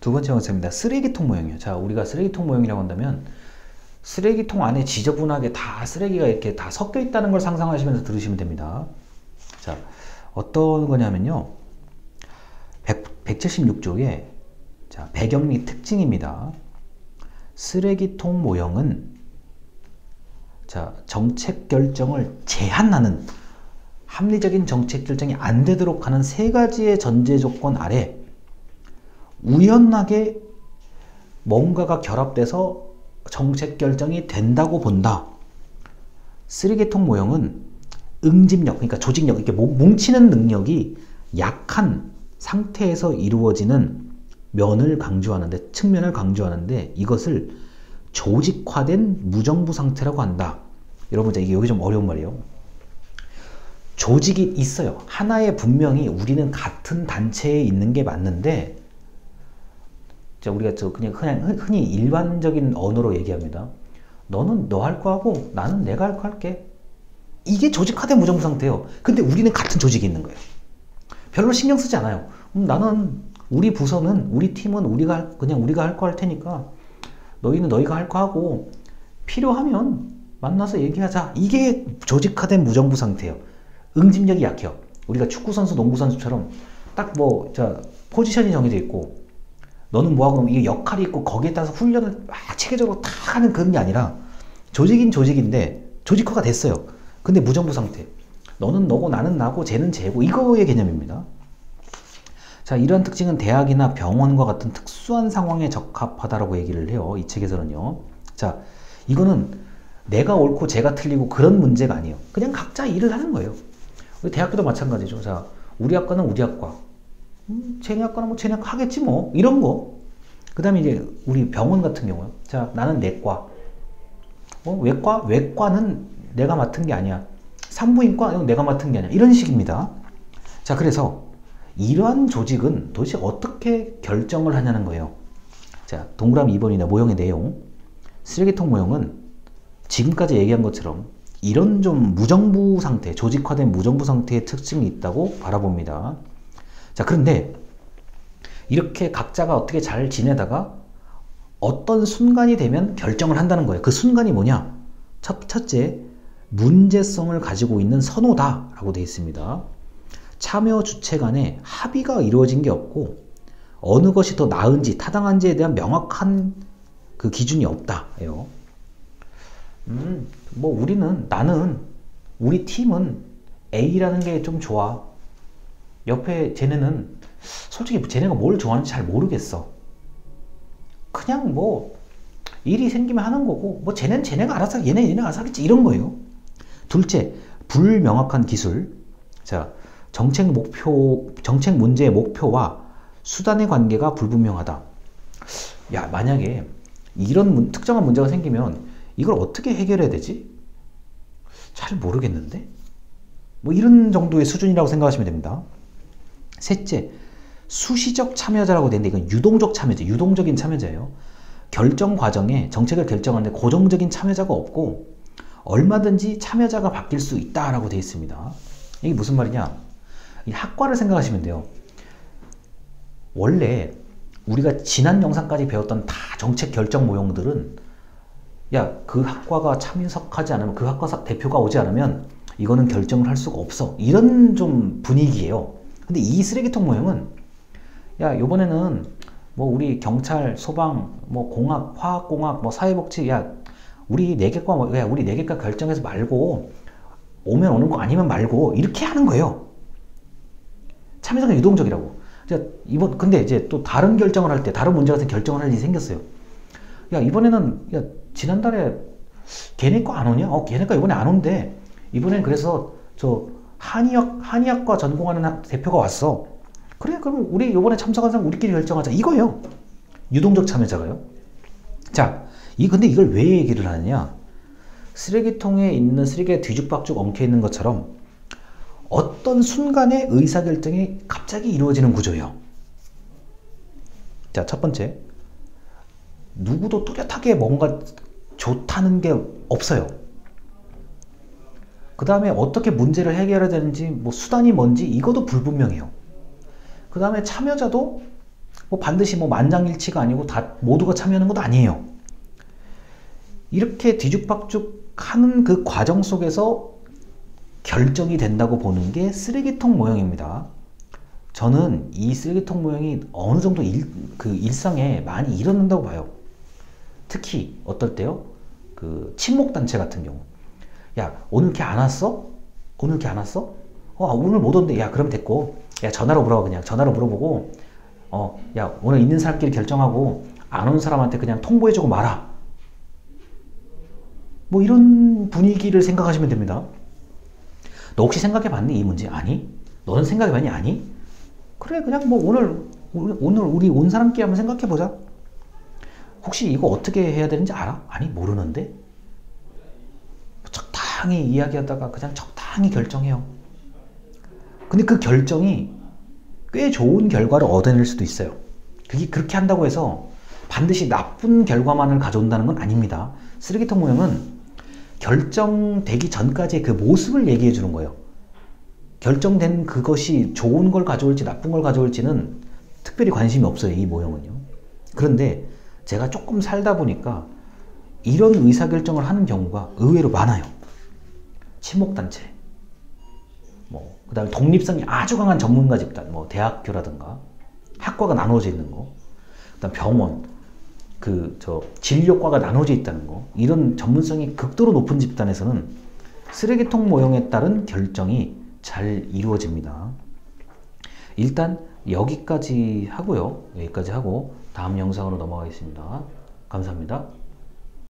두 번째 concept입니다. 쓰레기통 모형이요. 자, 우리가 쓰레기통 모형이라고 한다면 쓰레기통 안에 지저분하게 다 쓰레기가 이렇게 다 섞여 있다는 걸 상상하시면서 들으시면 됩니다. 자, 어떤 거냐면요. 176쪽에 자, 배경 및 특징입니다. 쓰레기통 모형은 자, 정책 결정을 제한하는 합리적인 정책 결정이 안 되도록 하는 세 가지의 전제 조건 아래 우연하게 뭔가가 결합돼서 정책 결정이 된다고 본다. 쓰레기통 모형은 응집력, 그러니까 조직력, 이렇게 뭉치는 능력이 약한 상태에서 이루어지는 측면을 강조하는데 이것을 조직화된 무정부 상태라고 한다. 여러분, 이게 여기 좀 어려운 말이에요. 조직이 있어요. 하나의 분명히 우리는 같은 단체에 있는 게 맞는데, 자, 우리가 그냥 흔히 일반적인 언어로 얘기합니다. 너는 너 할 거 하고 나는 내가 할 거 할게. 이게 조직화된 무정부 상태예요. 근데 우리는 같은 조직이 있는 거예요. 별로 신경 쓰지 않아요. 나는 우리 부서는 우리 팀은 우리가 할 거 할 테니까 너희는 너희가 할 거 하고 필요하면 만나서 얘기하자. 이게 조직화된 무정부 상태예요. 응집력이 약해요. 우리가 축구선수, 농구선수처럼 딱 포지션이 정해져 있고 너는 뭐하고 그러면 이게 역할이 있고 거기에 따라서 훈련을 막 체계적으로 다 하는 그런 게 아니라 조직인 조직인데 조직화가 됐어요. 근데 무정부 상태. 너는 너고 나는 나고 쟤는 쟤고 이거의 개념입니다. 자, 이러한 특징은 대학이나 병원과 같은 특수한 상황에 적합하다라고 얘기를 해요. 이 책에서는요. 자, 이거는 내가 옳고 제가 틀리고 그런 문제가 아니에요. 그냥 각자 일을 하는 거예요. 우리 대학교도 마찬가지죠. 자, 우리 학과는 우리 학과. 쟤네 학과는 뭐 쟤네 학과 하겠지 뭐. 이런 거. 그 다음에 이제 우리 병원 같은 경우요. 자, 나는 내과. 외과는 내가 맡은 게 아니야. 산부인과 이건 내가 맡은 게 아니야. 이런 식입니다. 자, 그래서 이러한 조직은 도대체 어떻게 결정을 하냐는 거예요. 자, 동그라미 2번이나 모형의 내용. 쓰레기통 모형은 지금까지 얘기한 것처럼 이런 좀 무정부 상태, 조직화된 무정부 상태의 특징이 있다고 바라봅니다. 자, 그런데 이렇게 각자가 어떻게 잘 지내다가 어떤 순간이 되면 결정을 한다는 거예요. 그 순간이 뭐냐? 첫째, 문제성을 가지고 있는 선호다라고 되어 있습니다. 참여 주체 간에 합의가 이루어진 게 없고 어느 것이 더 나은지 타당한지에 대한 명확한 그 기준이 없다예요. 우리 팀은 A라는 게 좀 좋아. 옆에 쟤네는 솔직히 쟤네가 뭘 좋아하는지 잘 모르겠어. 그냥 일이 생기면 하는 거고 쟤네는 쟤네가 알아서 얘네가 알아서 하겠지 이런 거예요. 둘째, 불명확한 기술. 자, 정책 문제의 목표와 수단의 관계가 불분명하다. 야, 만약에 이런 특정한 문제가 생기면 이걸 어떻게 해결해야 되지? 잘 모르겠는데? 이런 정도의 수준이라고 생각하시면 됩니다. 셋째, 수시적 참여자라고 되는데 이건 유동적 참여자, 유동적인 참여자예요. 결정 과정에 정책을 결정하는데 고정적인 참여자가 없고 얼마든지 참여자가 바뀔 수 있다라고 되어 있습니다. 이게 무슨 말이냐? 이 학과를 생각하시면 돼요. 원래 우리가 지난 영상까지 배웠던 다 정책 결정 모형들은 그 학과가 참석하지 않으면 그 학과 대표가 오지 않으면 이거는 결정을 할 수가 없어. 이런 좀 분위기예요. 근데 이 쓰레기통 모형은 요번에는 우리 경찰, 소방, 공학, 화학공학, 사회복지 우리 4개과 우리 4개과 결정해서 말고 오면 오는 거 아니면 말고 이렇게 하는 거예요. 참여자가 유동적이라고. 근데 이제 또 다른 결정을 할 때 다른 문제 같은 결정을 할 일이 생겼어요. 이번에는 지난달에 걔네과 안 오냐? 걔네과 이번에 안 온대. 이번엔 그래서 한의학과 전공하는 대표가 왔어. 그래, 그럼 우리 이번에 참석한 사람 우리끼리 결정하자. 이거예요. 유동적 참여자가요. 자, 근데 이걸 왜 얘기를 하느냐? 쓰레기통에 있는 쓰레기가 뒤죽박죽 엉켜 있는 것처럼 어떤 순간에 의사결정이 갑자기 이루어지는 구조예요. 자, 첫 번째. 누구도 뚜렷하게 뭔가 좋다는 게 없어요. 그 다음에 어떻게 문제를 해결해야 되는지 수단이 뭔지 이것도 불분명해요. 그 다음에 참여자도 뭐 반드시 뭐 만장일치가 아니고 다 모두가 참여하는 것도 아니에요. 이렇게 뒤죽박죽 하는 그 과정 속에서 결정이 된다고 보는 게 쓰레기통 모형입니다. 저는 이 쓰레기통 모형이 어느 정도 일상에 많이 일어난다고 봐요. 특히 어떨 때요? 그 친목단체 같은 경우. 야, 오늘 걔 안 왔어? 오늘 걔 안 왔어? 오늘 못 온대. 야, 그럼 됐고. 야, 전화로 물어봐. 그냥 전화로 물어보고 야, 오늘 있는 사람끼리 결정하고 안 온 사람한테 그냥 통보해주고 말아. 뭐 이런 분위기를 생각하시면 됩니다. 너 혹시 생각해봤니? 이 문제? 아니? 너는 생각해봤니? 아니? 그래, 그냥 뭐 오늘 우리 온 사람끼리 한번 생각해보자. 혹시 이거 어떻게 해야 되는지 알아? 아니, 모르는데? 적당히 이야기하다가 그냥 적당히 결정해요. 근데 그 결정이 꽤 좋은 결과를 얻어낼 수도 있어요. 그게 그렇게 한다고 해서 반드시 나쁜 결과만을 가져온다는 건 아닙니다. 쓰레기통 모형은 결정되기 전까지의 그 모습을 얘기해 주는 거예요. 결정된 그것이 좋은 걸 가져올지 나쁜 걸 가져올지는 특별히 관심이 없어요, 이 모형은요. 그런데 제가 조금 살다 보니까 이런 의사결정을 하는 경우가 의외로 많아요. 친목단체, 그 다음에 독립성이 아주 강한 전문가 집단, 대학교라든가 학과가 나눠져 있는 거, 그 다음 병원, 진료과가 나눠져 있다는 거, 이런 전문성이 극도로 높은 집단에서는 쓰레기통 모형에 따른 결정이 잘 이루어집니다. 일단 여기까지 하고요. 여기까지 하고 다음 영상으로 넘어가겠습니다. 감사합니다.